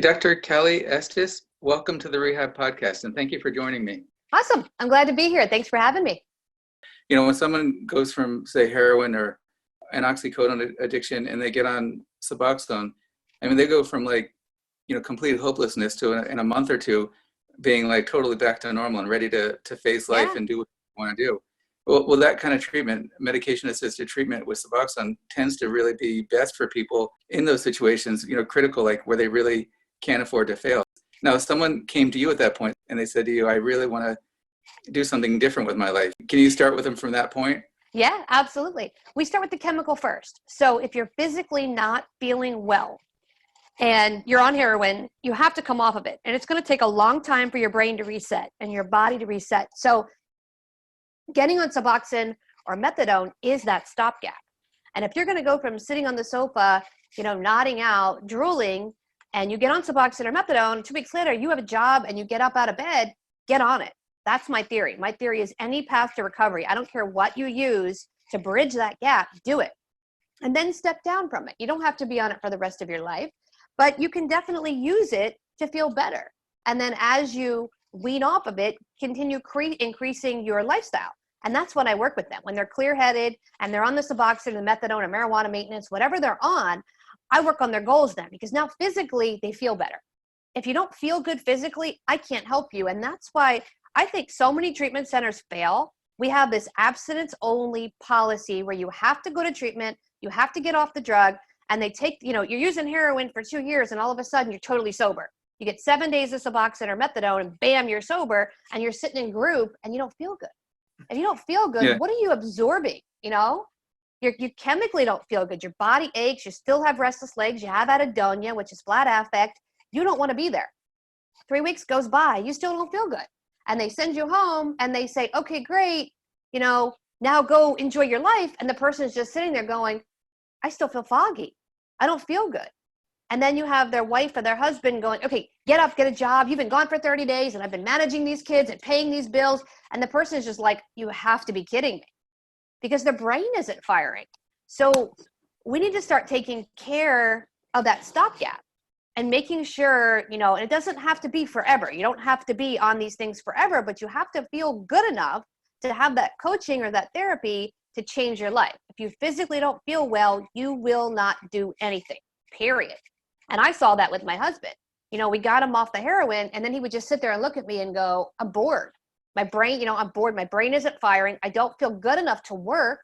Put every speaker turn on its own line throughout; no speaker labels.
Dr. Cali Estes, welcome to the Rehab Podcast, and thank you for joining me.
Awesome. I'm glad to be here. Thanks for having me.
You know, when someone goes from, say, heroin or an oxycodone addiction and they get on Suboxone, I mean, they go from complete hopelessness to in a month or two being like totally back to normal and ready to face life and do what you want to do. Well, that kind of treatment, medication-assisted treatment with Suboxone, tends to really be best for people in those situations, critical, like where they really can't afford to fail. Now, if someone came to you at that point and they said to you, I really want to do something different with my life, can you start with them from that point?
Yeah, absolutely. We start with the chemical first. So if you're physically not feeling well and you're on heroin, you have to come off of it. And it's going to take a long time for your brain to reset and your body to reset. So getting on Suboxone or methadone is that stopgap. And if you're going to go from sitting on the sofa, nodding out, drooling, and you get on Suboxone or methadone, 2 weeks later, you have a job and you get up out of bed, get on it. That's my theory. My theory is any path to recovery. I don't care what you use to bridge that gap, do it. And then step down from it. You don't have to be on it for the rest of your life, but you can definitely use it to feel better. And then as you wean off of it, continue increasing your lifestyle. And that's when I work with them. When they're clear-headed and they're on the Suboxone, the methadone, or marijuana maintenance, whatever they're on, I work on their goals then, because now physically they feel better. If you don't feel good physically, I can't help you. And that's why I think so many treatment centers fail. We have this abstinence-only policy where you have to go to treatment, you have to get off the drug, and they take, you're using heroin for 2 years and all of a sudden you're totally sober. You get 7 days of Suboxone or methadone and bam, you're sober, and you're sitting in group and you don't feel good. If you don't feel good, what are you absorbing? You chemically don't feel good. Your body aches. You still have restless legs. You have anhedonia, which is flat affect. You don't want to be there. 3 weeks goes by. You still don't feel good. And they send you home and they say, okay, great. Now go enjoy your life. And the person is just sitting there going, I still feel foggy. I don't feel good. And then you have their wife or their husband going, okay, get up, get a job. You've been gone for 30 days and I've been managing these kids and paying these bills. And the person is just like, you have to be kidding me, because their brain isn't firing. So we need to start taking care of that stopgap and making sure, and it doesn't have to be forever. You don't have to be on these things forever, but you have to feel good enough to have that coaching or that therapy to change your life. If you physically don't feel well, you will not do anything, period. And I saw that with my husband. We got him off the heroin and then he would just sit there and look at me and go, I'm bored. My brain, I'm bored. My brain isn't firing. I don't feel good enough to work,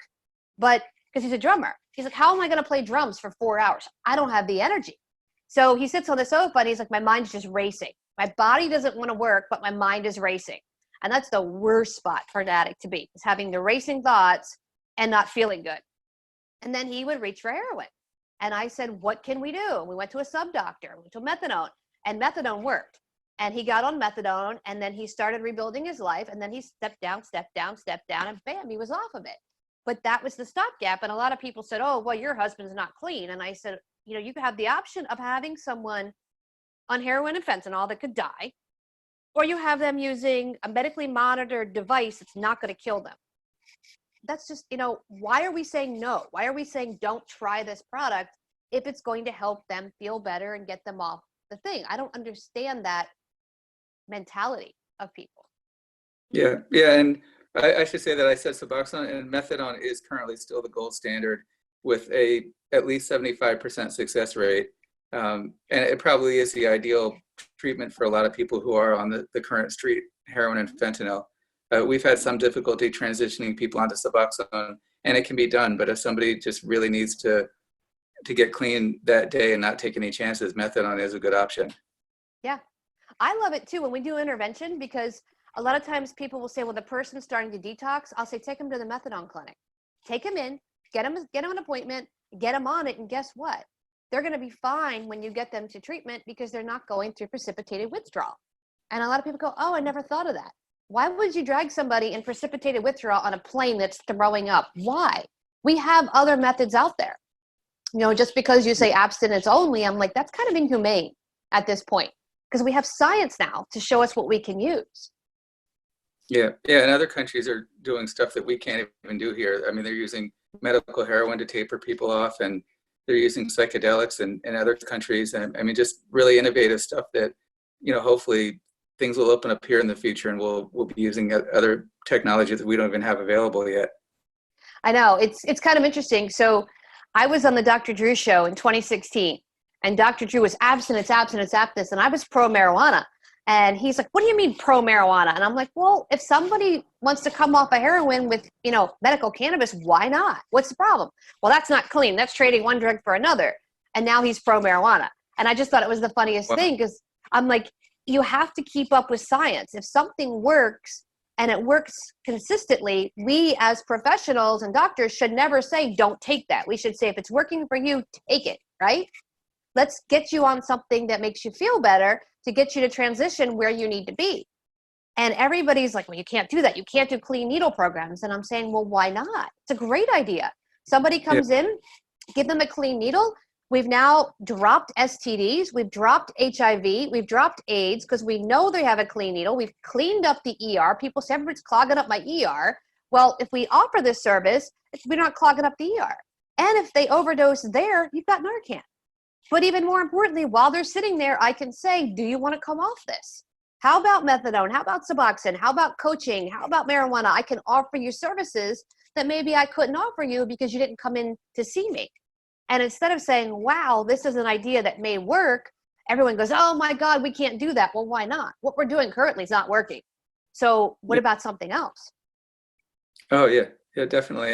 but because he's a drummer. He's like, how am I going to play drums for 4 hours? I don't have the energy. So he sits on the sofa and he's like, my mind's just racing. My body doesn't want to work, but my mind is racing. And that's the worst spot for an addict to be, is having the racing thoughts and not feeling good. And then he would reach for heroin. And I said, what can we do? And we went to a sub doctor, we went to methadone, and methadone worked. And he got on methadone and then he started rebuilding his life. And then he stepped down, and bam, he was off of it. But that was the stopgap. And a lot of people said, oh, well, your husband's not clean. And I said, you could have the option of having someone on heroin and fentanyl that could die, or you have them using a medically monitored device that's not going to kill them. That's just, why are we saying no? Why are we saying don't try this product if it's going to help them feel better and get them off the thing? I don't understand that mentality of people.
Yeah. And I should say that I said Suboxone and methadone is currently still the gold standard with at least 75% success rate. And it probably is the ideal treatment for a lot of people who are on the current street heroin and fentanyl. We've had some difficulty transitioning people onto Suboxone, and it can be done. But if somebody just really needs to get clean that day and not take any chances, methadone is a good option.
Yeah, I love it too when we do intervention, because a lot of times people will say, well, the person's starting to detox. I'll say, take them to the methadone clinic. Take them in, get them an appointment, get them on it, and guess what? They're going to be fine when you get them to treatment because they're not going through precipitated withdrawal. And a lot of people go, oh, I never thought of that. Why would you drag somebody in precipitated withdrawal on a plane that's throwing up? Why? We have other methods out there. Just because you say abstinence only, I'm like, that's kind of inhumane at this point, because we have science now to show us what we can use.
Yeah. And other countries are doing stuff that we can't even do here. I mean, they're using medical heroin to taper people off, and they're using psychedelics in other countries. And I mean, just really innovative stuff that, hopefully things will open up here in the future, and we'll be using other technology that we don't even have available yet.
I know, it's kind of interesting. So I was on the Dr. Drew show in 2016, and Dr. Drew was abstinence, and I was pro marijuana. And he's like, what do you mean pro marijuana? And I'm like, well, if somebody wants to come off of heroin with, medical cannabis, why not? What's the problem? Well, that's not clean. That's trading one drug for another. And now he's pro marijuana. And I just thought it was the funniest thing, because I'm like, you have to keep up with science. If something works and it works consistently, we as professionals and doctors should never say, don't take that. We should say, if it's working for you, take it, right? Let's get you on something that makes you feel better to get you to transition where you need to be. And everybody's like, well, you can't do that. You can't do clean needle programs. And I'm saying, well, why not? It's a great idea. Somebody comes in, give them a clean needle. We've now dropped STDs. We've dropped HIV. We've dropped AIDS because we know they have a clean needle. We've cleaned up the ER. People say, everybody's clogging up my ER. Well, if we offer this service, we're not clogging up the ER. And if they overdose there, you've got Narcan. But even more importantly, while they're sitting there, I can say, do you want to come off this? How about methadone? How about Suboxone? How about coaching? How about marijuana? I can offer you services that maybe I couldn't offer you because you didn't come in to see me. And instead of saying, wow, this is an idea that may work, everyone goes, oh my God, we can't do that. Well, why not? What we're doing currently is not working. So what about something else?
Oh, yeah, definitely.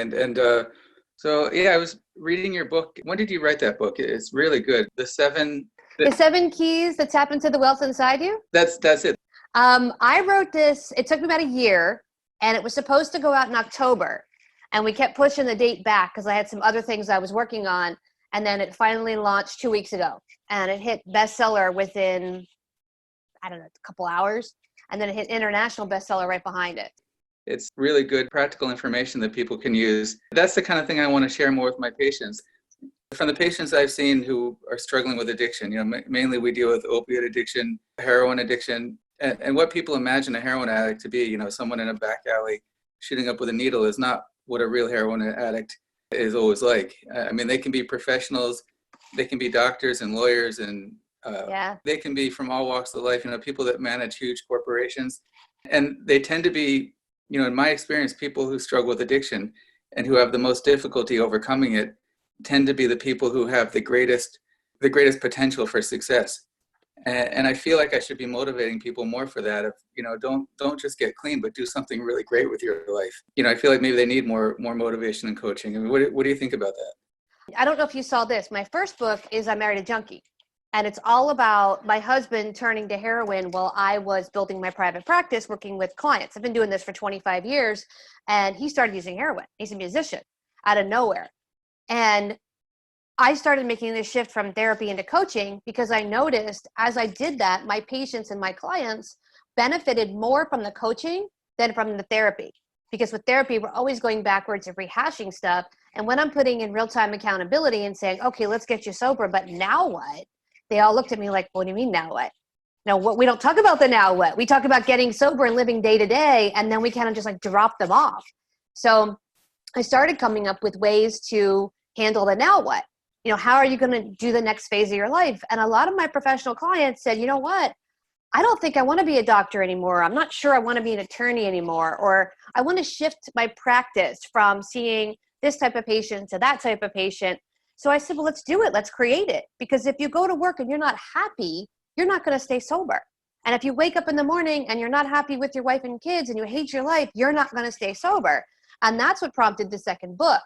So I was reading your book. When did you write that book? It's really good. The 7
keys that tap into the wealth inside you.
That's it.
I wrote this. It took me about a year, and it was supposed to go out in October, and we kept pushing the date back because I had some other things I was working on, and then it finally launched 2 weeks ago, and it hit bestseller within, I don't know, a couple hours, and then it hit international bestseller right behind it.
It's really good practical information that people can use. That's the kind of thing I want to share more with my patients. From the patients I've seen who are struggling with addiction, mainly we deal with opiate addiction, heroin addiction, and what people imagine a heroin addict to be, someone in a back alley shooting up with a needle is not what a real heroin addict is always like. I mean, they can be professionals, they can be doctors and lawyers, and they can be from all walks of life, people that manage huge corporations. And they tend to be, in my experience, people who struggle with addiction and who have the most difficulty overcoming it tend to be the people who have the greatest potential for success. And I feel like I should be motivating people more for that. Of, don't just get clean, but do something really great with your life. I feel like maybe they need more motivation and coaching. I mean, what do you think about that?
I don't know if you saw this. My first book is I Married a Junkie. And it's all about my husband turning to heroin while I was building my private practice, working with clients. I've been doing this for 25 years, and he started using heroin. He's a musician out of nowhere. And I started making this shift from therapy into coaching because I noticed as I did that, my patients and my clients benefited more from the coaching than from the therapy. Because with therapy, we're always going backwards and rehashing stuff. And when I'm putting in real-time accountability and saying, okay, let's get you sober, but now what? They all looked at me like, what do you mean now what? No, we don't talk about the now what. We talk about getting sober and living day to day, and then we kind of just like drop them off. So I started coming up with ways to handle the now what. How are you going to do the next phase of your life? And a lot of my professional clients said, you know what? I don't think I want to be a doctor anymore. I'm not sure I want to be an attorney anymore. Or I want to shift my practice from seeing this type of patient to that type of patient. So I said, well, let's do it. Let's create it. Because if you go to work and you're not happy, you're not going to stay sober. And if you wake up in the morning and you're not happy with your wife and kids and you hate your life, you're not going to stay sober. And that's what prompted the second book.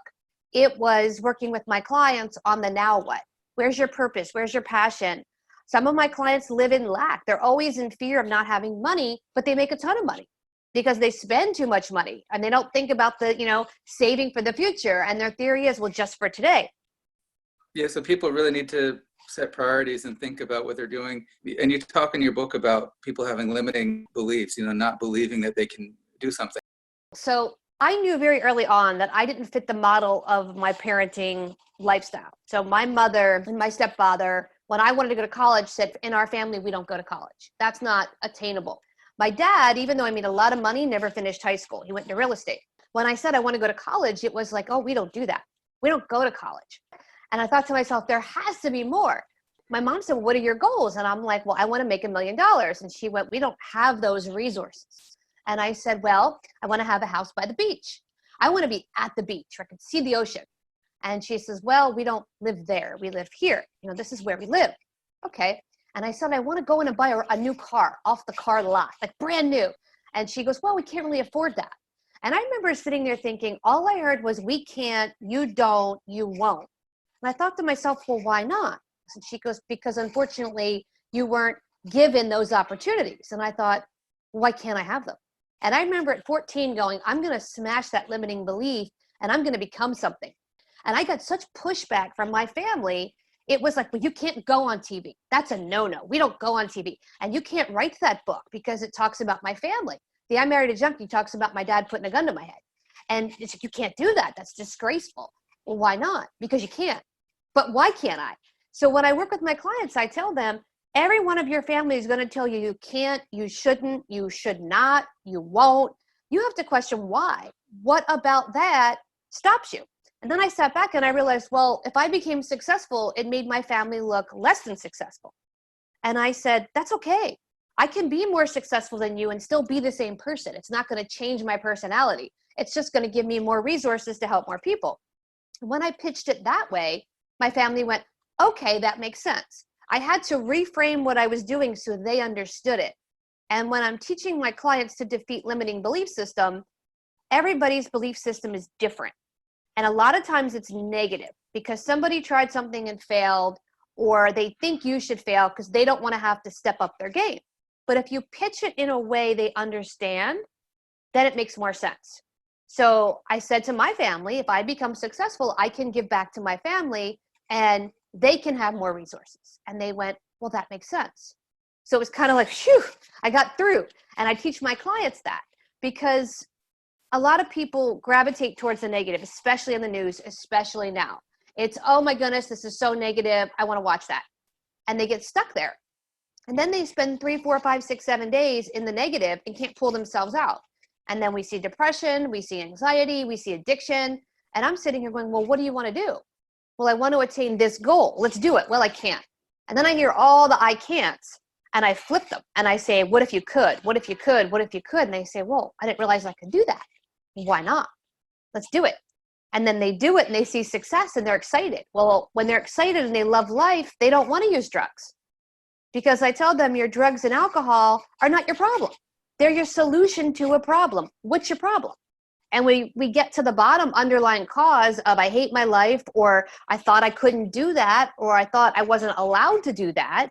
It was working with my clients on the now what. Where's your purpose? Where's your passion? Some of my clients live in lack. They're always in fear of not having money, but they make a ton of money because they spend too much money and they don't think about the, saving for the future. And their theory is, well, just for today.
Yeah, so people really need to set priorities and think about what they're doing. And you talk in your book about people having limiting beliefs, not believing that they can do something.
So I knew very early on that I didn't fit the model of my parenting lifestyle. So my mother and my stepfather, when I wanted to go to college, said, in our family, we don't go to college. That's not attainable. My dad, even though I made a lot of money, never finished high school. He went into real estate. When I said I want to go to college, it was like, oh, we don't do that. We don't go to college. And I thought to myself, there has to be more. My mom said, what are your goals? And I'm like, well, I want to make $1 million. And she went, we don't have those resources. And I said, well, I want to have a house by the beach. I want to be at the beach where I can see the ocean. And she says, well, we don't live there. We live here. This is where we live. Okay. And I said, I want to go in and buy a new car off the car lot, like brand new. And she goes, well, we can't really afford that. And I remember sitting there thinking, all I heard was, we can't, you don't, you won't. And I thought to myself, well, why not? And she goes, because unfortunately you weren't given those opportunities. And I thought, why can't I have them? And I remember at 14 going, I'm going to smash that limiting belief and I'm going to become something. And I got such pushback from my family. It was like, well, you can't go on TV. That's a no-no. We don't go on TV. And you can't write that book because it talks about my family. The I Married a Junkie talks about my dad putting a gun to my head. And it's like, you can't do that. That's disgraceful. Well, why not? Because you can't. But why can't I? So when I work with my clients, I tell them, every one of your family is going to tell you, you can't, you shouldn't, you should not, you won't. You have to question why. What about that stops you? And then I sat back and I realized, well, if I became successful, it made my family look less than successful. And I said, that's okay. I can be more successful than you and still be the same person. It's not going to change my personality. It's just going to give me more resources to help more people. When I pitched it that way, my family went, okay, that makes sense. I had to reframe what I was doing so they understood it. And when I'm teaching my clients to defeat limiting belief system, everybody's belief system is different. And a lot of times it's negative because somebody tried something and failed, or they think you should fail because they don't want to have to step up their game. But if you pitch it in a way they understand, then it makes more sense. So I said to my family, if I become successful, I can give back to my family and they can have more resources. And they went, well, that makes sense. So it was kind of like, phew, I got through. And I teach my clients that because a lot of people gravitate towards the negative, especially in the news, especially now. It's, oh my goodness, this is so negative. I want to watch that. And they get stuck there. And then they spend 3, 4, 5, 6, 7 days in the negative and can't pull themselves out. And then we see depression, we see anxiety, we see addiction. And I'm sitting here going, well, what do you want to do? Well, I want to attain this goal. Let's do it. Well, I can't. And then I hear all the I can'ts and I flip them. And I say, what if you could? What if you could? What if you could? And they say, whoa, I didn't realize I could do that. Why not? Let's do it. And then they do it and they see success and they're excited. Well, when they're excited and they love life, they don't want to use drugs. Because I tell them your drugs and alcohol are not your problem. They're your solution to a problem. What's your problem? And we get to the bottom underlying cause of I hate my life, or I thought I couldn't do that, or I thought I wasn't allowed to do that.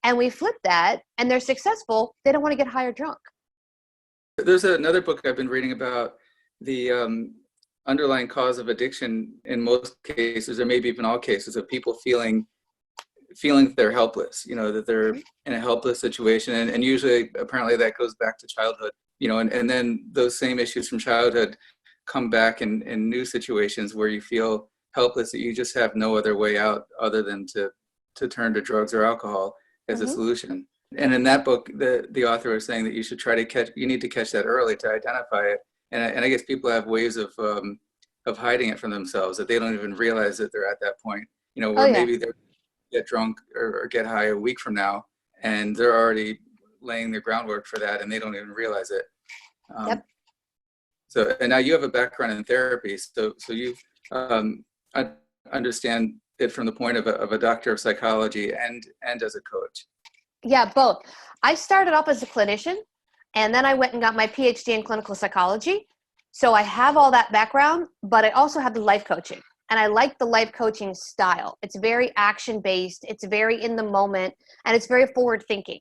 And we flip that and they're successful. They don't want to get high or drunk.
There's another book I've been reading about the underlying cause of addiction in most cases, or maybe even all cases, of people feeling they're helpless, that they're in a helpless situation. And usually, apparently, that goes back to childhood, and then those same issues from childhood come back in new situations where you feel helpless, that you just have no other way out other than to turn to drugs or alcohol as a solution. And in that book, the author was saying that you should you need to catch that early to identify it. And I guess people have ways of hiding it from themselves, that they don't even realize that they're at that point, where maybe they're get drunk or get high a week from now, and they're already laying the groundwork for that, and they don't even realize it. So, and now you have a background in therapy, so you understand it from the point of a doctor of psychology and as a coach.
Yeah, both. I started off as a clinician, and then I went and got my Ph.D. in clinical psychology. So I have all that background, but I also have the life coaching. And I like the life coaching style. It's very action-based, it's very in the moment, and it's very forward-thinking.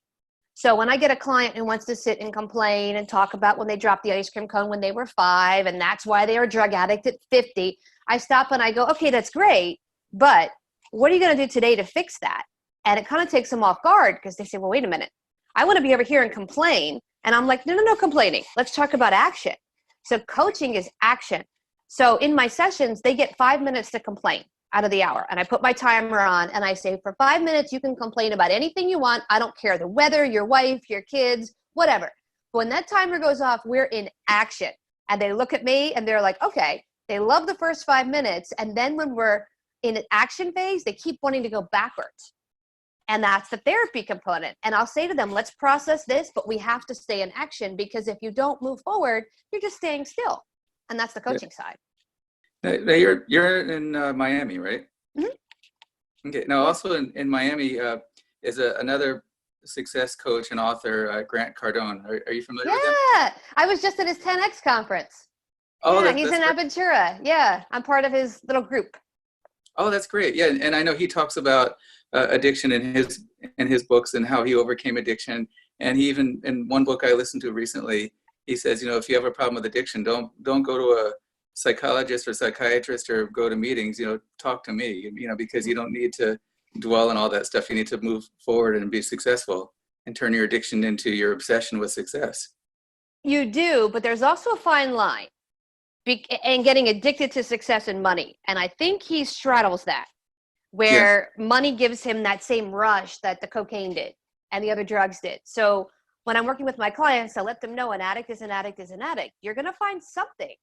So when I get a client who wants to sit and complain and talk about when they dropped the ice cream cone when they were 5, and that's why they were a drug addict at 50, I stop and I go, okay, that's great, but what are you going to do today to fix that? And it kind of takes them off guard because they say, well, wait a minute. I want to be over here and complain. And I'm like, no complaining. Let's talk about action. So coaching is action. So in my sessions, they get 5 minutes to complain out of the hour. And I put my timer on and I say, for 5 minutes, you can complain about anything you want. I don't care, the weather, your wife, your kids, whatever. But when that timer goes off, we're in action. And they look at me and they're like, okay, they love the first 5 minutes. And then when we're in an action phase, they keep wanting to go backwards. And that's the therapy component. And I'll say to them, let's process this, but we have to stay in action, because if you don't move forward, you're just staying still. And that's the coaching side.
Now you're in Miami, right? Mm-hmm. Okay. Now, also in Miami is another success coach and author, Grant Cardone. Are you familiar with him?
Yeah, I was just at his 10X conference.
Oh,
yeah, he's in Aventura. Yeah, I'm part of his little group.
Oh, that's great. Yeah, and I know he talks about addiction in his books and how he overcame addiction. And he even, in one book I listened to recently, he says, you know, if you have a problem with addiction, don't go to a psychologist or psychiatrist or go to meetings. You know, talk to me. You know, because you don't need to dwell on all that stuff. You need to move forward and be successful and turn your addiction into your obsession with success.
You do, but there's also a fine line. And getting addicted to success and money. And I think he straddles that, where money gives him that same rush that the cocaine did and the other drugs did. So when I'm working with my clients, I let them know an addict is an addict is an addict. You're going to find something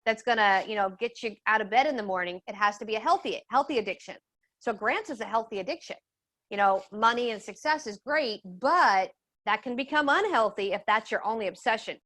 that's going to, you know, get you out of bed in the morning. It has to be a healthy addiction. So Grant's is a healthy addiction. You know, money and success is great, but that can become unhealthy if that's your only obsession.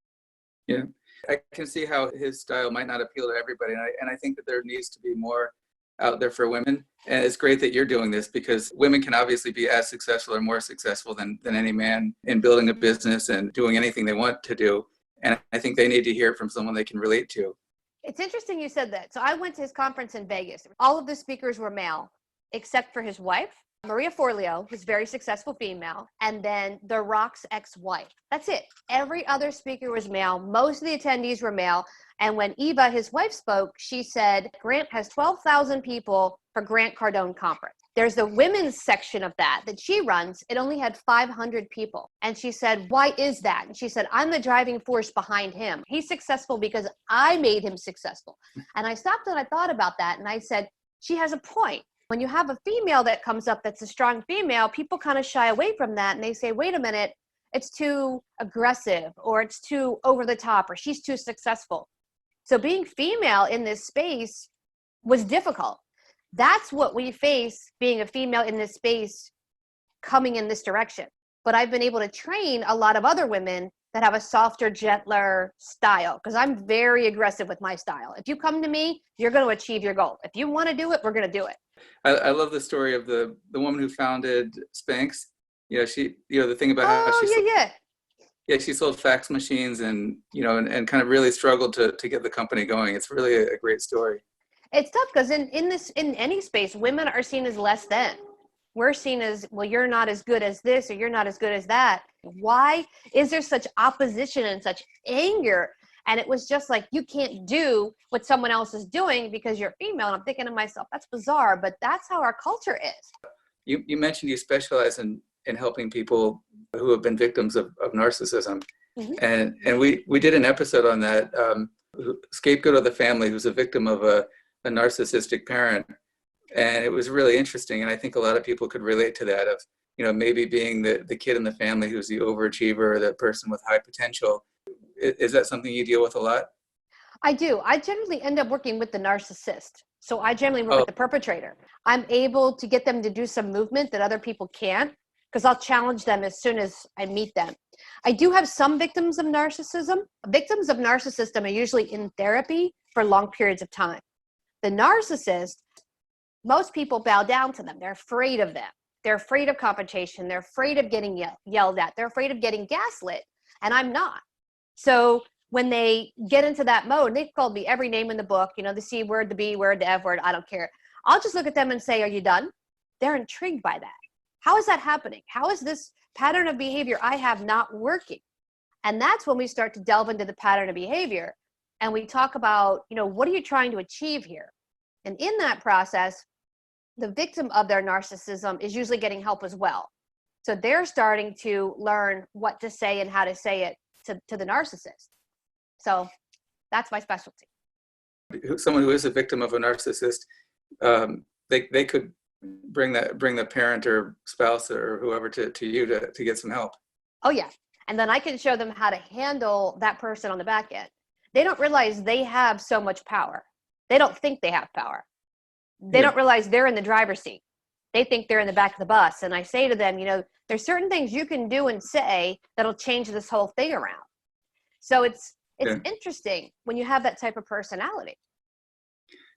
Yeah. I can see how his style might not appeal to everybody. And I think that there needs to be more out there for women. And it's great that you're doing this, because women can obviously be as successful or more successful than any man in building a business and doing anything they want to do. And I think they need to hear it from someone they can relate to.
It's interesting you said that. So I went to his conference in Vegas. All of the speakers were male, except for his wife, Maria Forleo, who's a very successful female, and then The Rock's ex-wife. That's it. Every other speaker was male. Most of the attendees were male. And when Eva, his wife, spoke, she said, Grant has 12,000 people for Grant Cardone conference. There's the women's section of that she runs. It only had 500 people. And she said, why is that? And she said, I'm the driving force behind him. He's successful because I made him successful. And I stopped and I thought about that. And I said, she has a point. When you have a female that comes up that's a strong female, people kind of shy away from that. And they say, wait a minute, it's too aggressive, or it's too over the top, or she's too successful. So being female in this space was difficult. That's what we face, being a female in this space, coming in this direction. But I've been able to train a lot of other women that have a softer, gentler style, because I'm very aggressive with my style. If you come to me, you're going to achieve your goal. If you want to do it, we're going to do it.
I love the story of the woman who founded Spanx. You know, the thing about how she sold fax machines and kind of really struggled to get the company going. It's really a great story. It's
tough because in any space, women are seen as less than. We're seen as, well, you're not as good as this, or you're not as good as that. Why is there such opposition and such anger? And it was just like, you can't do what someone else is doing because you're female. And I'm thinking to myself, that's bizarre, but that's how our culture is.
You mentioned you specialize in helping people who have been victims of narcissism. Mm-hmm. And we did an episode on that, scapegoat of the family, who's a victim of a narcissistic parent. And it was really interesting. And I think a lot of people could relate to that, of, maybe being the kid in the family who's the overachiever, or the person with high potential. Is that something you deal with a lot?
I do. I generally end up working with the narcissist. So I generally work with the perpetrator. I'm able to get them to do some movement that other people can't, because I'll challenge them as soon as I meet them. I do have some victims of narcissism. Victims of narcissism are usually in therapy for long periods of time. The narcissist, most people bow down to them. They're afraid of them. They're afraid of confrontation. They're afraid of getting yelled at. They're afraid of getting gaslit. And I'm not. So when they get into that mode, they've called me every name in the book, the C word, the B word, the F word, I don't care. I'll just look at them and say, are you done? They're intrigued by that. How is that happening? How is this pattern of behavior I have not working? And that's when we start to delve into the pattern of behavior. And we talk about, what are you trying to achieve here? And in that process, the victim of their narcissism is usually getting help as well. So they're starting to learn what to say and how to say it to the narcissist. So that's my specialty.
Someone who is a victim of a narcissist, they could bring the parent or spouse or whoever to you to get some help.
Oh yeah. And then I can show them how to handle that person on the back end. They don't realize they have so much power. They don't think they have power. They don't realize they're in the driver's seat. They think they're in the back of the bus. And I say to them, there's certain things you can do and say that'll change this whole thing around. So it's interesting when you have that type of personality.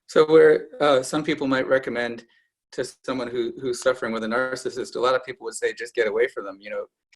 So where some people might recommend to someone who's suffering with a narcissist, a lot of people would say, just get away from them,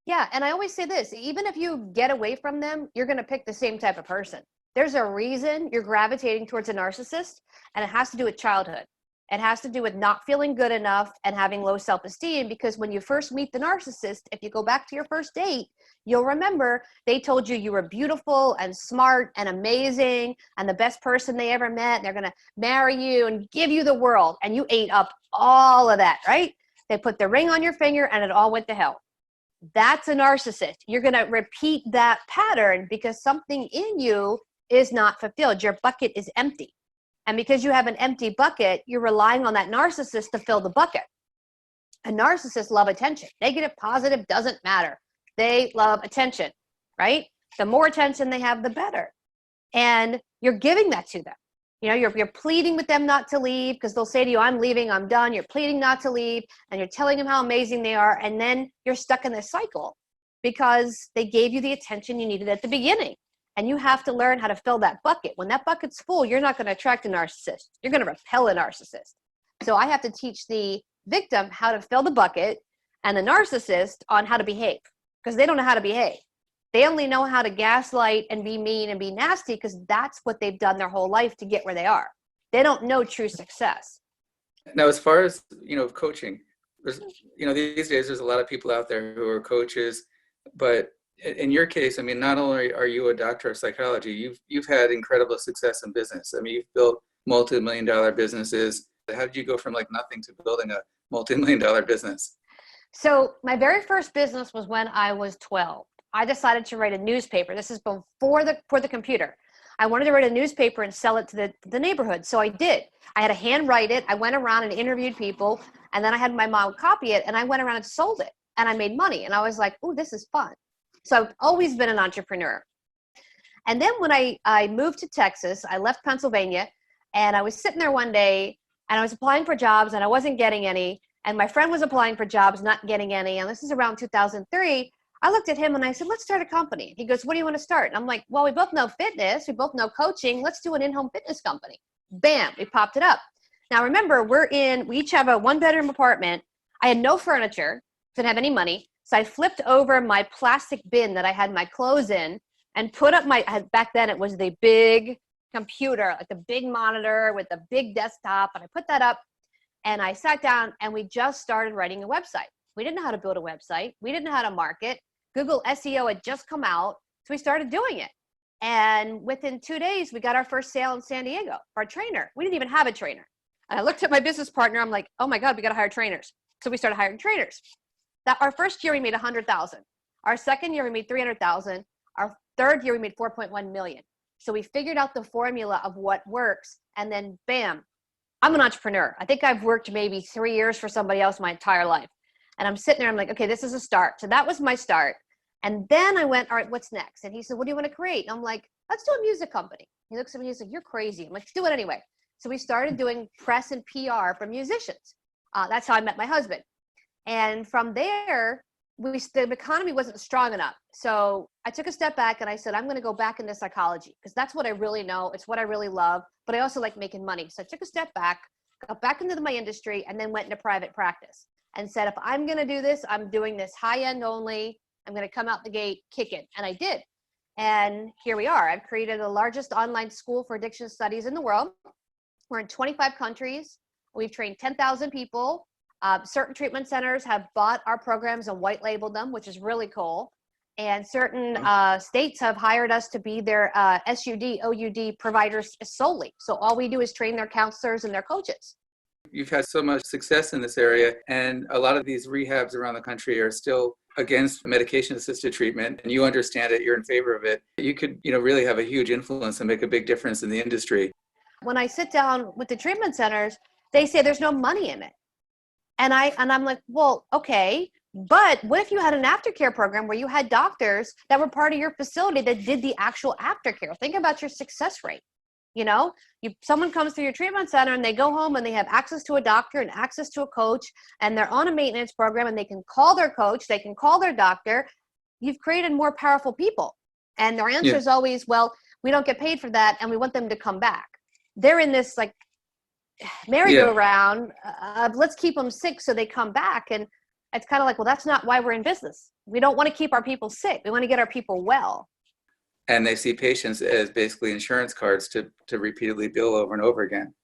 Yeah. And I always say this, even if you get away from them, you're going to pick the same type of person. There's a reason you're gravitating towards a narcissist, and it has to do with childhood. It has to do with not feeling good enough and having low self-esteem, because when you first meet the narcissist, if you go back to your first date, you'll remember they told you you were beautiful and smart and amazing and the best person they ever met. And they're going to marry you and give you the world. And you ate up all of that, right? They put the ring on your finger and it all went to hell. That's a narcissist. You're going to repeat that pattern because something in you is not fulfilled. Your bucket is empty. And because you have an empty bucket, you're relying on that narcissist to fill the bucket. A narcissist love attention. Negative, positive, doesn't matter. They love attention, right? The more attention they have, the better. And you're giving that to them. You're pleading with them not to leave, because they'll say to you, I'm leaving, I'm done. You're pleading not to leave, and you're telling them how amazing they are. And then you're stuck in this cycle because they gave you the attention you needed at the beginning. And you have to learn how to fill that bucket. When that bucket's full, you're not going to attract a narcissist. You're going to repel a narcissist. So I have to teach the victim how to fill the bucket and the narcissist on how to behave, because they don't know how to behave. They only know how to gaslight and be mean and be nasty because that's what they've done their whole life to get where they are. They don't know true success.
Now, as far as, coaching, there's, these days there's a lot of people out there who are coaches, but in your case, not only are you a doctor of psychology, you've had incredible success in business. You've built multi-million-dollar businesses. How did you go from nothing to building a multi-million-dollar business?
So my very first business was when I was 12. I decided to write a newspaper. This is before the computer. I wanted to write a newspaper and sell it to the neighborhood. So I did. I had to handwrite it. I went around and interviewed people, and then I had my mom copy it, and I went around and sold it, and I made money. And I was like, oh, this is fun. So I've always been an entrepreneur. And then when I moved to Texas, I left Pennsylvania, and I was sitting there one day, and I was applying for jobs, and I wasn't getting any. And my friend was applying for jobs, not getting any. And this is around 2003. I looked at him and I said, let's start a company. He goes, what do you want to start? And I'm like, well, we both know fitness. We both know coaching. Let's do an in-home fitness company. Bam, we popped it up. Now, remember, we each have a 1-bedroom apartment. I had no furniture, didn't have any money. So I flipped over my plastic bin that I had my clothes in and put up back then it was the big computer, like the big monitor with the big desktop. And I put that up and I sat down and we just started writing a website. We didn't know how to build a website. We didn't know how to market. Google SEO had just come out. So we started doing it. And within 2 days, we got our first sale in San Diego for a trainer. We didn't even have a trainer. And I looked at my business partner. I'm like, oh my God, we got to hire trainers. So we started hiring trainers. Our first year we made 100,000. Our second year we made 300,000. Our third year we made 4.1 million. So we figured out the formula of what works, and then bam, I'm an entrepreneur. I think I've worked maybe 3 years for somebody else my entire life. And I'm sitting there, I'm like, okay, this is a start. So that was my start. And then I went, all right, what's next? And he said, what do you want to create? And I'm like, let's do a music company. He looks at me, he's like, you're crazy. I'm like, let's do it anyway. So we started doing press and PR for musicians. That's how I met my husband. And from there, the economy wasn't strong enough. So I took a step back and I said, I'm going to go back into psychology because that's what I really know. It's what I really love, but I also like making money. So I took a step back, got back into my industry, and then went into private practice and said, if I'm going to do this, I'm doing this high end only. I'm going to come out the gate kicking. And I did. And here we are. I've created the largest online school for addiction studies in the world. We're in 25 countries. We've trained 10,000 people. Certain treatment centers have bought our programs and white labeled them, which is really cool. And certain states have hired us to be their SUD, OUD providers solely. So all we do is train their counselors and their coaches.
You've had so much success in this area, and a lot of these rehabs around the country are still against medication-assisted treatment, and you understand it, you're in favor of it. You could, really have a huge influence and make a big difference in the industry.
When I sit down with the treatment centers, they say there's no money in it. And I'm like, well, okay, but what if you had an aftercare program where you had doctors that were part of your facility that did the actual aftercare? Think about your success rate. Someone comes through your treatment center and they go home and they have access to a doctor and access to a coach, and they're on a maintenance program, and they can call their coach, they can call their doctor. You've created more powerful people. And their answer is always, well, we don't get paid for that, and we want them to come back. They're in this like merry-go-round of let's keep them sick so they come back. And it's kind of like, well, that's not why we're in business. We don't want to keep our people sick. We want to get our people well.
And they see patients as basically insurance cards to repeatedly bill over and over again.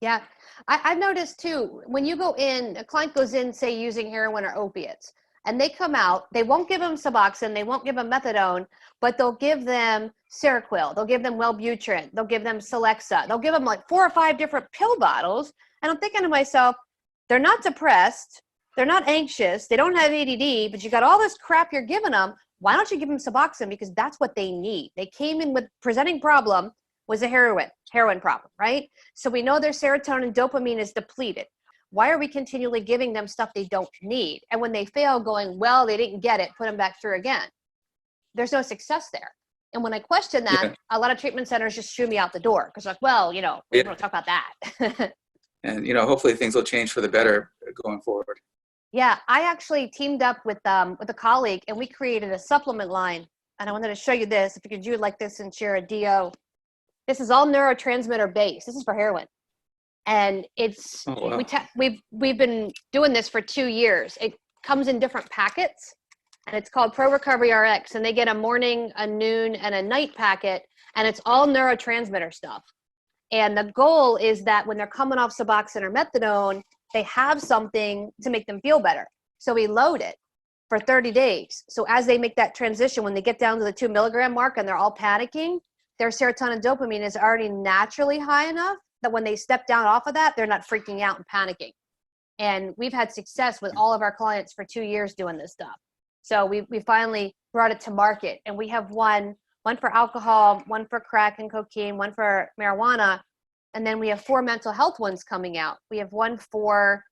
Yeah. I've noticed too, when you go in, a client goes in, say, using heroin or opiates, and they come out, they won't give them Suboxone, they won't give them methadone, but they'll give them Seroquel, they'll give them Wellbutrin, they'll give them Celexa, they'll give them like 4 or 5 different pill bottles. And I'm thinking to myself, they're not depressed, they're not anxious, they don't have ADD, but you got all this crap you're giving them. Why don't you give them Suboxone? Because that's what they need. They came in with presenting problem was a heroin problem, right? So we know their serotonin and dopamine is depleted. Why are we continually giving them stuff they don't need? And when they fail, going, well, they didn't get it, put them back through again. There's no success there. And when I question that, a lot of treatment centers just shoo me out the door because like, well, we don't want to talk about that.
And, hopefully things will change for the better going forward.
Yeah, I actually teamed up with a colleague, and we created a supplement line. And I wanted to show you this. If you could do it like this and share a DO. This is all neurotransmitter based. This is for heroin. And it's we've been doing this for 2 years. It comes in different packets, and it's called Pro Recovery RX. And they get a morning, a noon, and a night packet, and it's all neurotransmitter stuff. And the goal is that when they're coming off Suboxone or methadone, they have something to make them feel better. So we load it for 30 days. So as they make that transition, when they get down to the 2 milligram mark and they're all panicking, their serotonin and dopamine is already naturally high enough that when they step down off of that, they're not freaking out and panicking. And we've had success with all of our clients for 2 years doing this stuff. So we finally brought it to market, and we have one for alcohol, one for crack and cocaine, one for marijuana. And then we have 4 mental health ones coming out. We have one for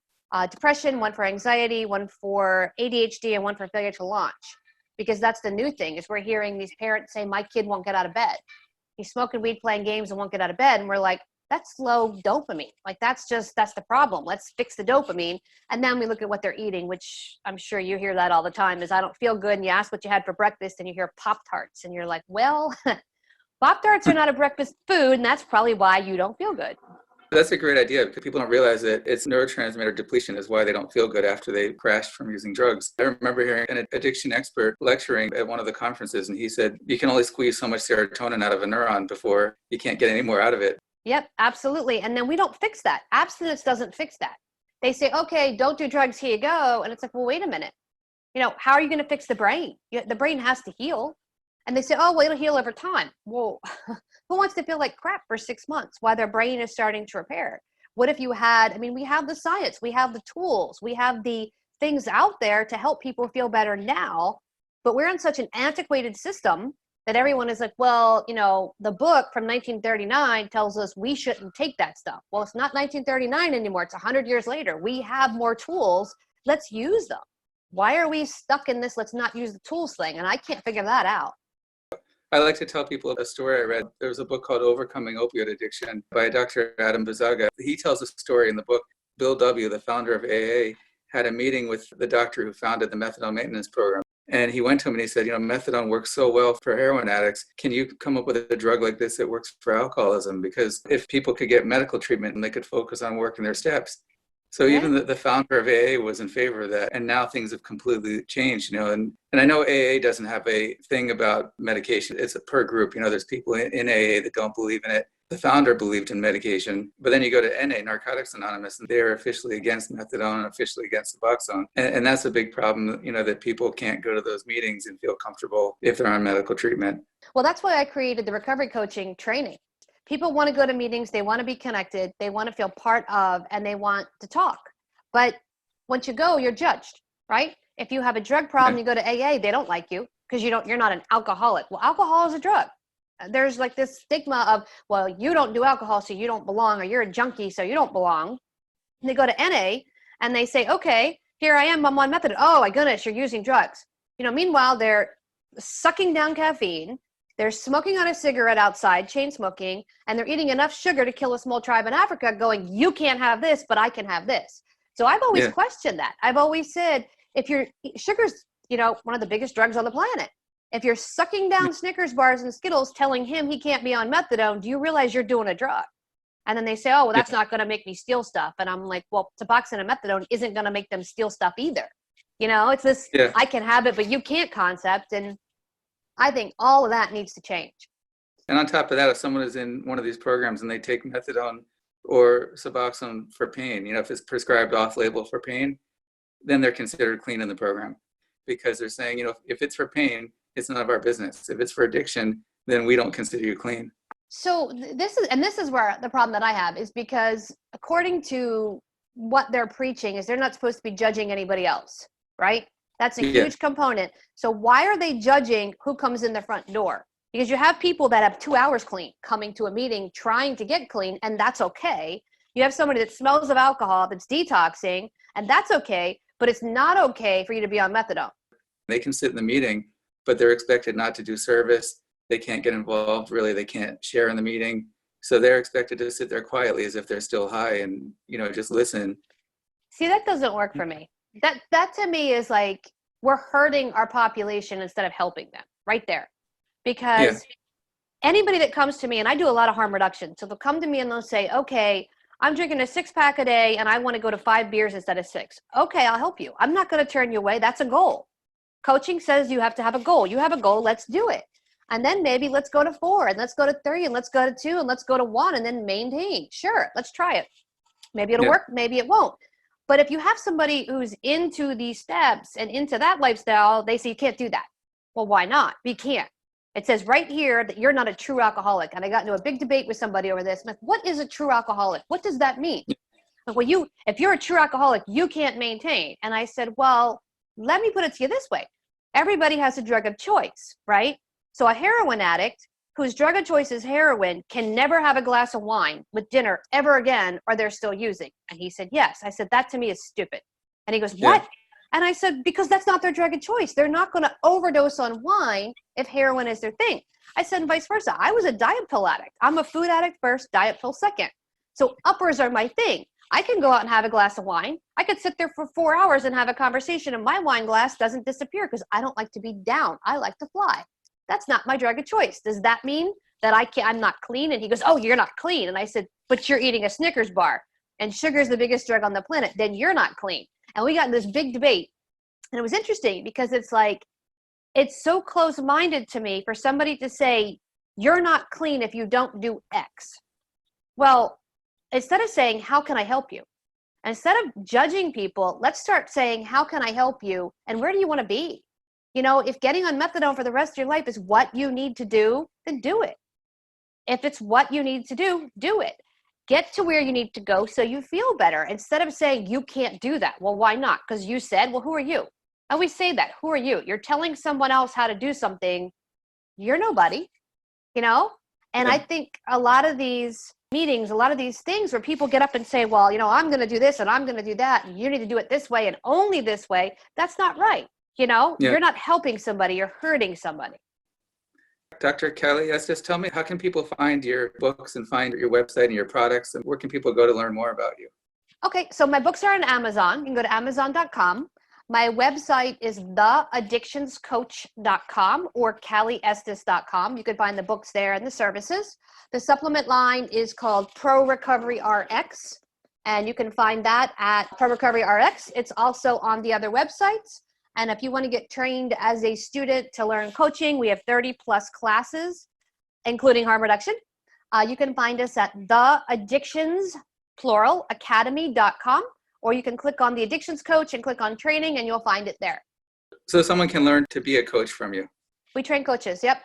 depression, one for anxiety, one for ADHD, and one for failure to launch. Because that's the new thing, is we're hearing these parents say, my kid won't get out of bed. He's smoking weed, playing games, and won't get out of bed. And we're like, that's low dopamine. Like that's the problem. Let's fix the dopamine. And then we look at what they're eating, which I'm sure you hear that all the time, is I don't feel good. And you ask what you had for breakfast, and you hear Pop-Tarts. And you're like, well, Pop-Tarts are not a breakfast food, and that's probably why you don't feel good.
That's a great idea, because people don't realize that it's neurotransmitter depletion is why they don't feel good after they crashed from using drugs. I remember hearing an addiction expert lecturing at one of the conferences, and he said, you can only squeeze so much serotonin out of a neuron before you can't get any more out of it.
Yep, absolutely. And then we don't fix that. Abstinence doesn't fix that. They say, okay, don't do drugs, here you go. And it's like, well, wait a minute. How are you going to fix the brain? The brain has to heal. And they say, oh, well, it'll heal over time. Well, who wants to feel like crap for 6 months while their brain is starting to repair? What if you had, we have the science, we have the tools, we have the things out there to help people feel better now, but we're in such an antiquated system that everyone is like, well, the book from 1939 tells us we shouldn't take that stuff. Well, it's not 1939 anymore. It's 100 years later. We have more tools. Let's use them. Why are we stuck in this let's not use the tools thing? And I can't figure that out.
I like to tell people a story I read. There was a book called Overcoming Opioid Addiction by Dr. Adam Bazaga. He tells a story in the book. Bill W., the founder of AA, had a meeting with the doctor who founded the methadone maintenance program. And he went to him and he said, methadone works so well for heroin addicts. Can you come up with a drug like this that works for alcoholism? Because if people could get medical treatment and they could focus on working their steps. So even the founder of AA was in favor of that. And now things have completely changed, and I know AA doesn't have a thing about medication. It's a per group. There's people in AA that don't believe in it. The founder believed in medication, but then you go to NA, Narcotics Anonymous, and they're officially against methadone and officially against Suboxone. And that's a big problem, that people can't go to those meetings and feel comfortable if they're on medical treatment.
Well, that's why I created the recovery coaching training. People want to go to meetings, they want to be connected, they want to feel part of, and they want to talk. But once you go, you're judged, right? If you have a drug problem, you go to AA, they don't like you because you're not an alcoholic. Well, alcohol is a drug. There's like this stigma of, well, you don't do alcohol, so you don't belong, or you're a junkie, so you don't belong. And they go to NA and they say, okay, here I am, I'm on methadone. Oh my goodness, you're using drugs. Meanwhile, they're sucking down caffeine, They're smoking on a cigarette outside, chain smoking, and they're eating enough sugar to kill a small tribe in Africa going, you can't have this, but I can have this. So I've always questioned that. I've always said, sugar's, one of the biggest drugs on the planet. If you're sucking down Snickers bars and Skittles telling him he can't be on methadone, do you realize you're doing a drug? And then they say, oh, well, that's not going to make me steal stuff. And I'm like, well, Suboxone and methadone isn't going to make them steal stuff either. It's this, I can have it, but you can't concept. And I think all of that needs to change.
And on top of that, if someone is in one of these programs and they take methadone or Suboxone for pain, if it's prescribed off-label for pain, then they're considered clean in the program, because they're saying, if it's for pain, it's none of our business. If it's for addiction, then we don't consider you clean.
So this is where the problem that I have is, because according to what they're preaching is they're not supposed to be judging anybody else, right? That's a huge component. So why are they judging who comes in the front door? Because you have people that have 2 hours clean coming to a meeting trying to get clean, and that's okay. You have somebody that smells of alcohol that's detoxing, and that's okay, but it's not okay for you to be on methadone.
They can sit in the meeting, but they're expected not to do service. They can't get involved, really. They can't share in the meeting. So they're expected to sit there quietly as if they're still high and, just listen. See,
that doesn't work for me. That to me is like, we're hurting our population instead of helping them right there. Because anybody that comes to me, and I do a lot of harm reduction. So they'll come to me and they'll say, okay, I'm drinking a 6-pack a day and I want to go to 5 beers instead of 6. Okay, I'll help you. I'm not going to turn you away. That's a goal. Coaching says you have to have a goal. You have a goal. Let's do it. And then maybe let's go to 4 and let's go to 3 and let's go to 2 and let's go to 1 and then maintain. Sure, let's try it. Maybe it'll work. Maybe it won't. But if you have somebody who's into these steps and into that lifestyle, they say you can't do that. Well, why not? We can't. It says right here that you're not a true alcoholic. And I got into a big debate with somebody over this. I'm like, what is a true alcoholic? What does that mean? Like, well, if you're a true alcoholic, you can't maintain. And I said, well, let me put it to you this way. Everybody has a drug of choice, right? So a heroin addict whose drug of choice is heroin can never have a glass of wine with dinner ever again, or they're still using. And he said, yes. I said, that to me is stupid. And he goes, what? And I said, because that's not their drug of choice. They're not going to overdose on wine if heroin is their thing. I said, and vice versa. I was a diet pill addict. I'm a food addict first, diet pill second. So uppers are my thing. I can go out and have a glass of wine. I could sit there for 4 hours and have a conversation, and my wine glass doesn't disappear because I don't like to be down. I like to fly. That's not my drug of choice. Does that mean that I'm not clean? And he goes, oh, you're not clean. And I said, but you're eating a Snickers bar and sugar is the biggest drug on the planet. Then you're not clean. And we got in this big debate. And it was interesting because it's like, it's so close-minded to me for somebody to say, you're not clean if you don't do X. Well, instead of saying, how can I help you? Instead of judging people, let's start saying, how can I help you? And where do you want to be? If getting on methadone for the rest of your life is what you need to do, then do it. If it's what you need to do, do it. Get to where you need to go so you feel better, instead of saying you can't do that. Well, why not? Because you said, well, who are you? I always say that. Who are you? You're telling someone else how to do something. You're nobody, And I think a lot of these meetings, a lot of these things where people get up and say, well, I'm going to do this and I'm going to do that. And you need to do it this way and only this way. That's not right. You're not helping somebody. You're hurting somebody.
Dr. Cali Estes, tell me, how can people find your books and find your website and your products? And where can people go to learn more about you?
Okay, so my books are on Amazon. You can go to Amazon.com. My website is theaddictionscoach.com or CaliEstes.com. You can find the books there and the services. The supplement line is called Pro Recovery RX, and you can find that at Pro Recovery RX. It's also on the other websites. And if you want to get trained as a student to learn coaching, we have 30 plus classes, including harm reduction. You can find us at theaddictionsacademy.com, or you can click on the addictions coach and click on training and you'll find it there.
So someone can learn to be a coach from you.
We train coaches. Yep.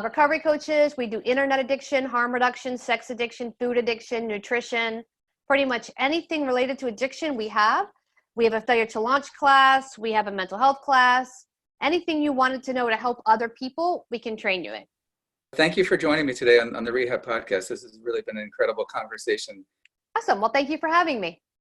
Recovery coaches. We do internet addiction, harm reduction, sex addiction, food addiction, nutrition, pretty much anything related to addiction we have. We have a failure to launch class. We have a mental health class. Anything you wanted to know to help other people, we can train you in.
Thank you for joining me today on the Rehab Podcast. This has really been an incredible conversation.
Awesome. Well, thank you for having me.